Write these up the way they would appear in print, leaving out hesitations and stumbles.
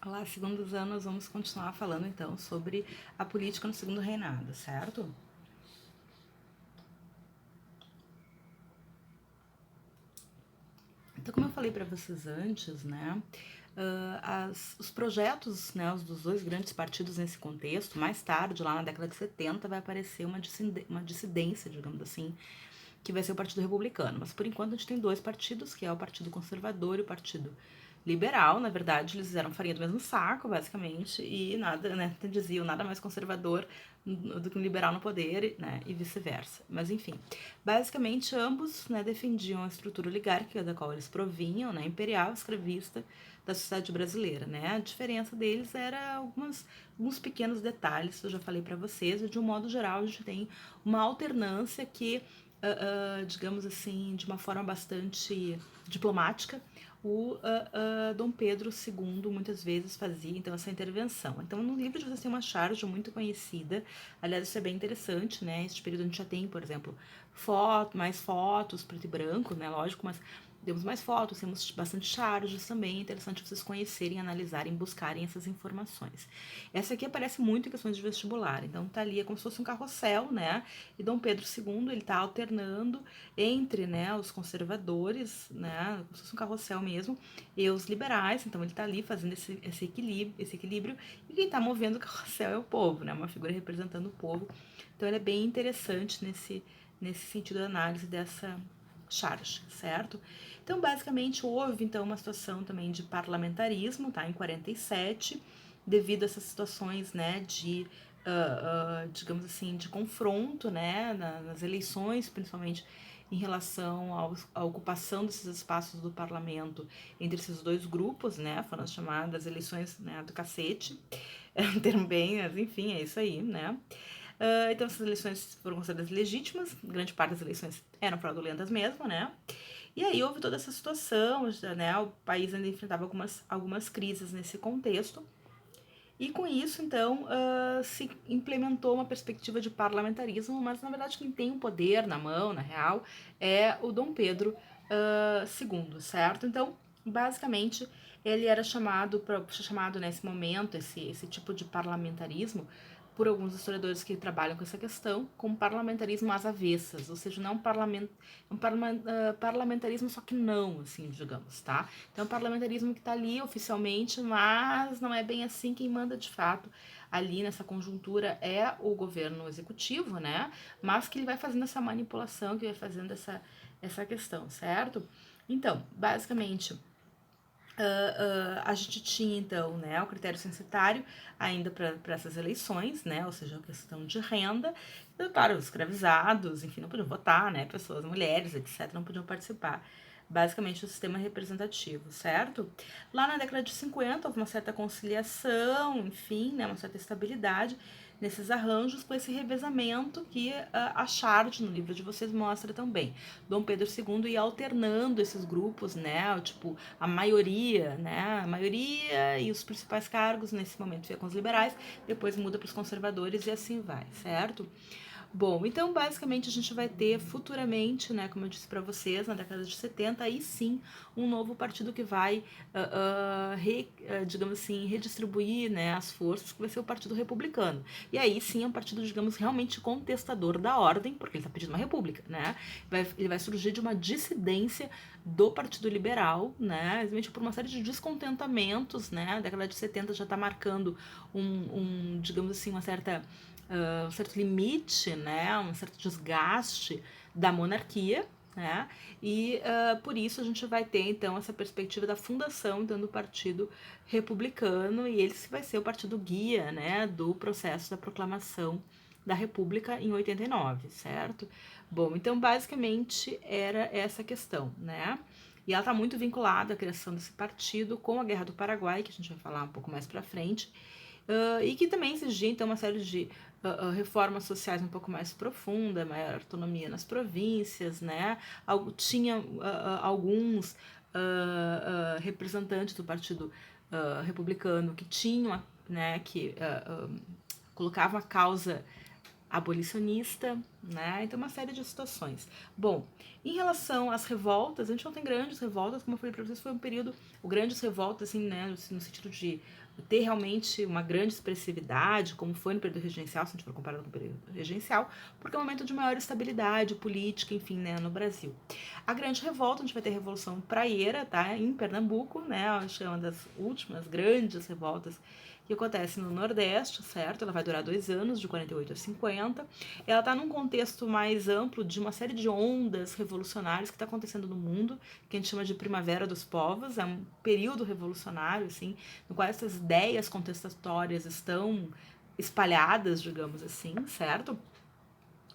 Olá, segundos anos, vamos continuar falando então sobre a política no segundo reinado, certo? Então, como eu falei para vocês antes, né, os projetos, né, os dos dois grandes partidos nesse contexto, mais tarde, lá na década de 70, vai aparecer uma dissidência, digamos assim, que vai ser o Partido Republicano. Mas por enquanto a gente tem dois partidos, que é o Partido Conservador e o Partido Liberal. Na verdade, eles fizeram farinha do mesmo saco, basicamente, e nada, né, diziam nada mais conservador do que um liberal no poder, né, e vice-versa. Mas enfim, basicamente ambos, né, defendiam a estrutura oligárquica da qual eles provinham, né, imperial, escravista, da sociedade brasileira, né? A diferença deles era alguns pequenos detalhes que eu já falei para vocês, e de um modo geral a gente tem uma alternância que digamos assim, de uma forma bastante diplomática, o Dom Pedro II muitas vezes fazia então essa intervenção. Então no livro de vocês tem uma charge muito conhecida, aliás isso é bem interessante, né? Este período a gente já tem, por exemplo, mais fotos, preto e branco, né? Lógico, mas temos mais fotos, temos bastante charges também, é interessante vocês conhecerem, analisarem, buscarem essas informações. Essa aqui aparece muito em questões de vestibular, então tá ali, é como se fosse um carrossel, né? E Dom Pedro II, ele tá alternando entre, né, os conservadores, né, como se fosse um carrossel mesmo, e os liberais, então ele tá ali fazendo esse equilíbrio, e quem tá movendo o carrossel é o povo, né, uma figura representando o povo. Então ele é bem interessante nesse sentido da análise dessa charge, certo? Então, basicamente, houve então uma situação também de parlamentarismo, tá, em 47, devido a essas situações, né, de digamos assim, de confronto, né, nas eleições, principalmente em relação à ocupação desses espaços do parlamento entre esses dois grupos, né, foram as chamadas eleições, né, do cacete, é um termo bem, mas enfim, é isso aí, né. Então essas eleições foram consideradas legítimas, grande parte das eleições eram fraudulentas mesmo, né. E aí houve toda essa situação, né, o país ainda enfrentava algumas crises nesse contexto, e com isso, então, se implementou uma perspectiva de parlamentarismo, mas na verdade quem tem o poder na mão, na real, é o Dom Pedro II, certo? Então, basicamente, ele era chamado nesse momento, esse tipo de parlamentarismo, por alguns historiadores que trabalham com essa questão, como parlamentarismo às avessas, ou seja, não parlamentarismo só que não, assim, digamos, tá? Então, parlamentarismo que está ali oficialmente, mas não é bem assim. Quem manda de fato ali nessa conjuntura é o governo executivo, né? Mas que ele vai fazendo essa manipulação, que vai fazendo essa questão, certo? Então, basicamente, a gente tinha então, né, o critério censitário ainda para essas eleições, né, ou seja, a questão de renda. E, claro, os escravizados, enfim, não podiam votar, né, pessoas, mulheres, etc, não podiam participar. Basicamente o sistema representativo, certo? Lá na década de 50 houve uma certa conciliação, enfim, né, uma certa estabilidade nesses arranjos, com esse revezamento que a Chart, no livro de vocês, mostra também. Dom Pedro II ia alternando esses grupos, né, tipo, a maioria, né, a maioria e os principais cargos, nesse momento fica com os liberais, depois muda para os conservadores e assim vai, certo? Bom, então basicamente a gente vai ter futuramente, né, como eu disse para vocês, na década de 70, aí sim, um novo partido que vai, digamos assim, redistribuir, né, as forças, que vai ser o Partido Republicano. E aí sim é um partido, digamos, realmente contestador da ordem, porque ele está pedindo uma república, né? Ele vai surgir de uma dissidência do Partido Liberal, né, exatamente por uma série de descontentamentos, né, a década de 70 já está marcando digamos assim, um certo limite, né, um certo desgaste da monarquia, né, e por isso a gente vai ter então essa perspectiva da fundação então, do Partido Republicano, e ele vai ser o partido guia, né, do processo da proclamação da República em 89, certo? Bom, então basicamente era essa questão, né? E ela está muito vinculada à criação desse partido com a Guerra do Paraguai, que a gente vai falar um pouco mais para frente, e que também exigia então uma série de reformas sociais um pouco mais profunda, maior autonomia nas províncias, né? Tinha alguns representantes do Partido Republicano que tinham, né, que colocavam a causa abolicionista, né? Então, uma série de situações. Bom, em relação às revoltas, a gente não tem grandes revoltas, como eu falei para vocês, foi um período, o grandes revoltas, assim, né, no sentido de ter realmente uma grande expressividade, como foi no período regencial, se a gente for comparado com o período regencial, porque é um momento de maior estabilidade política, enfim, né, no Brasil. A grande revolta, a gente vai ter a Revolução Praieira, tá, em Pernambuco, né, acho que é uma das últimas grandes revoltas que acontece no Nordeste, certo? Ela vai durar 2 anos, de 48 a 50. Ela está num contexto mais amplo de uma série de ondas revolucionárias que está acontecendo no mundo, que a gente chama de Primavera dos Povos, é um período revolucionário, assim, no qual essas ideias contestatórias estão espalhadas, digamos assim, certo?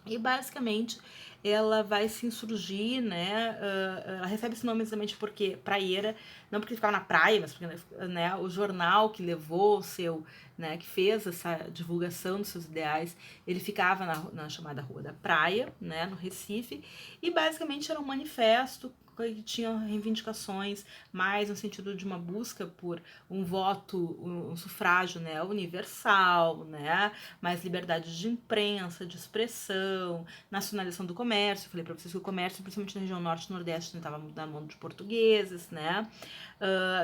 E basicamente ela vai se insurgir, né? Ela recebe esse nome exatamente porque praieira, não porque ficava na praia, mas porque, né, o jornal que levou o seu, né, que fez essa divulgação dos seus ideais, ele ficava na chamada Rua da Praia, né, no Recife, e basicamente era um manifesto que tinha reivindicações mais no sentido de uma busca por um voto, um sufrágio, né, universal, né, mais liberdade de imprensa, de expressão, nacionalização do comércio. Eu falei para vocês que o comércio, principalmente na região norte e nordeste, estava na mão de portugueses, né?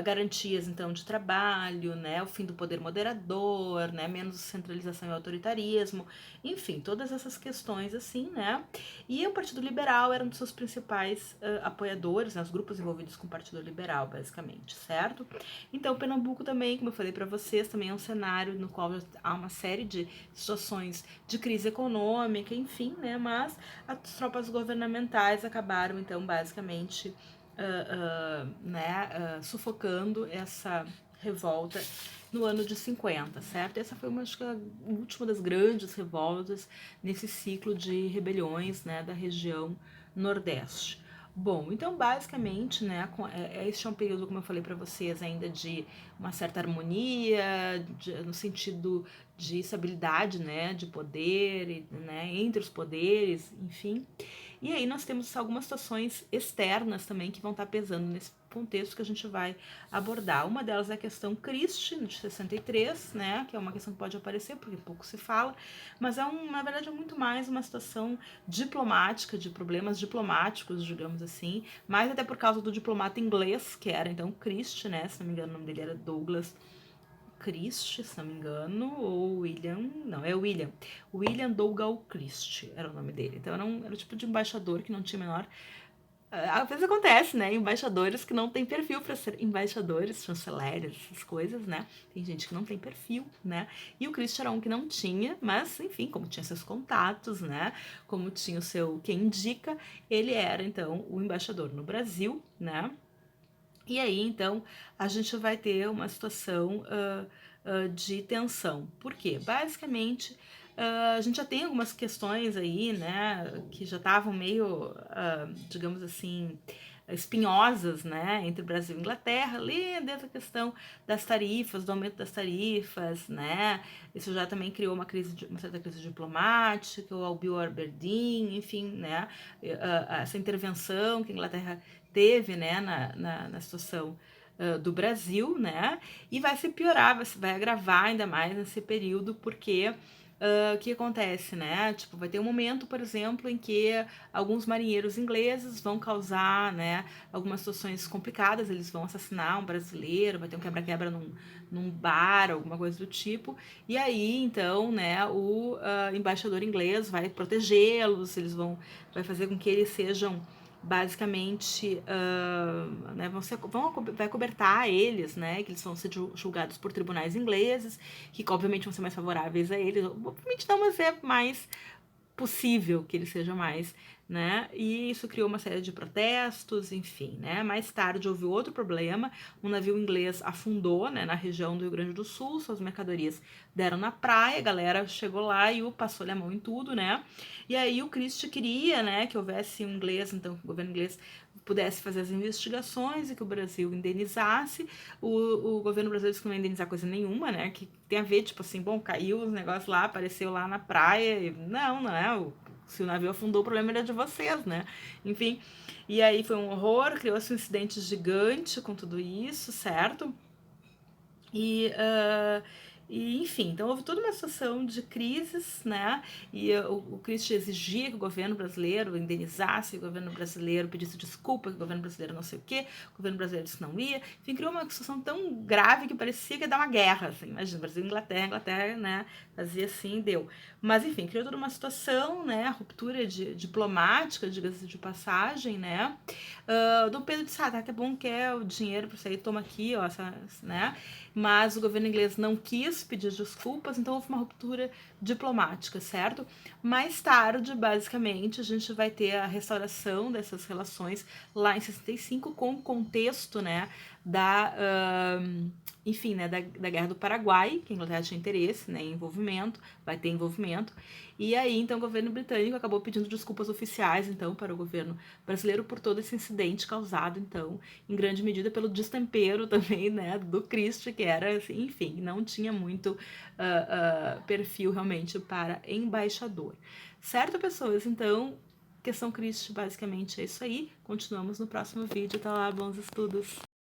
Garantias, então, de trabalho, né? O fim do poder moderador, né? Menos centralização e autoritarismo. Enfim, todas essas questões, assim, né? E o Partido Liberal era um dos seus principais apoiadores, né? Os grupos envolvidos com o Partido Liberal, basicamente, certo? Então, Pernambuco também, como eu falei para vocês, também é um cenário no qual há uma série de situações de crise econômica, enfim, né? Mas as tropas governamentais acabaram, então, basicamente, sufocando essa revolta no ano de 50, certo? Essa foi acho que a última das grandes revoltas nesse ciclo de rebeliões, né, da região Nordeste. Bom, então basicamente, né, este é um período, como eu falei para vocês, ainda de uma certa harmonia, no sentido de estabilidade, né, de poder, né, entre os poderes, enfim. E aí nós temos algumas situações externas também que vão estar pesando nesse contexto que a gente vai abordar. Uma delas é a questão Christie, de 63, né, que é uma questão que pode aparecer porque pouco se fala, mas na verdade é muito mais uma situação diplomática, de problemas diplomáticos, digamos assim, mais até por causa do diplomata inglês, que era então Christie, né, se não me engano o nome dele era Douglas Christie, se não me engano, ou William, não, é William. William Dougal Christie era o nome dele. Então era o tipo de embaixador que não tinha menor. Às vezes acontece, né? Embaixadores que não têm perfil para ser embaixadores, chanceleres, essas coisas, né? Tem gente que não tem perfil, né? E o Christie era um que não tinha, mas enfim, como tinha seus contatos, né? Como tinha o seu quem indica, ele era então o embaixador no Brasil, né? E aí, então, a gente vai ter uma situação de tensão. Por quê? Basicamente, a gente já tem algumas questões aí, né, que já estavam meio, digamos assim, espinhosas, né, entre o Brasil e Inglaterra, ali desde a questão das tarifas, do aumento das tarifas, né, isso já também criou uma certa crise diplomática, o Bill Aberdeen, enfim, né, essa intervenção que a Inglaterra teve, né, na situação do Brasil, né, e vai se piorar, vai agravar ainda mais nesse período, porque o que acontece, né? Tipo, vai ter um momento, por exemplo, em que alguns marinheiros ingleses vão causar, né, algumas situações complicadas, eles vão assassinar um brasileiro, vai ter um quebra-quebra num bar, alguma coisa do tipo, e aí, então, né, o embaixador inglês vai protegê-los, vai fazer com que eles sejam basicamente né, vai cobertar eles, né, que eles vão ser julgados por tribunais ingleses, que obviamente vão ser mais favoráveis a eles, obviamente não, mas é mais possível que ele seja mais, né? E isso criou uma série de protestos, enfim, né? Mais tarde houve outro problema, um navio inglês afundou, né, na região do Rio Grande do Sul, suas mercadorias deram na praia, a galera chegou lá e passou-lhe a mão em tudo, né? E aí o Christie queria, né, que houvesse um inglês, então que o governo inglês pudesse fazer as investigações e que o Brasil indenizasse. O governo brasileiro disse que não ia indenizar coisa nenhuma, né? Que tem a ver, tipo assim, bom, caiu os negócios lá, apareceu lá na praia. E, não é. Se o navio afundou, o problema era de vocês, né? Enfim, e aí foi um horror, criou-se um incidente gigante com tudo isso, certo? E, enfim, então houve toda uma situação de crises, né? E o Christie exigia que o governo brasileiro indenizasse, o governo brasileiro pedisse desculpa, que o governo brasileiro não sei o quê, o governo brasileiro disse que não ia. Enfim, criou uma situação tão grave que parecia que ia dar uma guerra, assim. Imagina, Brasil e Inglaterra, né? Fazia assim, deu. Mas, enfim, criou toda uma situação, né? Ruptura diplomática, diga-se de passagem, né? Dom Pedro disse, tá, que bom que é o dinheiro para sair, toma aqui, ó, né? Mas o governo inglês não quis pedir desculpas, então houve uma ruptura diplomática, certo? Mais tarde, basicamente, a gente vai ter a restauração dessas relações lá em 65 com o contexto, né, enfim, né, da Guerra do Paraguai, que a Inglaterra tinha interesse, né, em envolvimento, vai ter envolvimento, e aí, então, o governo britânico acabou pedindo desculpas oficiais, então, para o governo brasileiro por todo esse incidente causado, então, em grande medida pelo destempero também, né, do Christie, que era, assim, enfim, não tinha muito perfil realmente para embaixador. Certo, pessoas? Então, questão Christie basicamente é isso aí. Continuamos no próximo vídeo. Tá lá, bons estudos!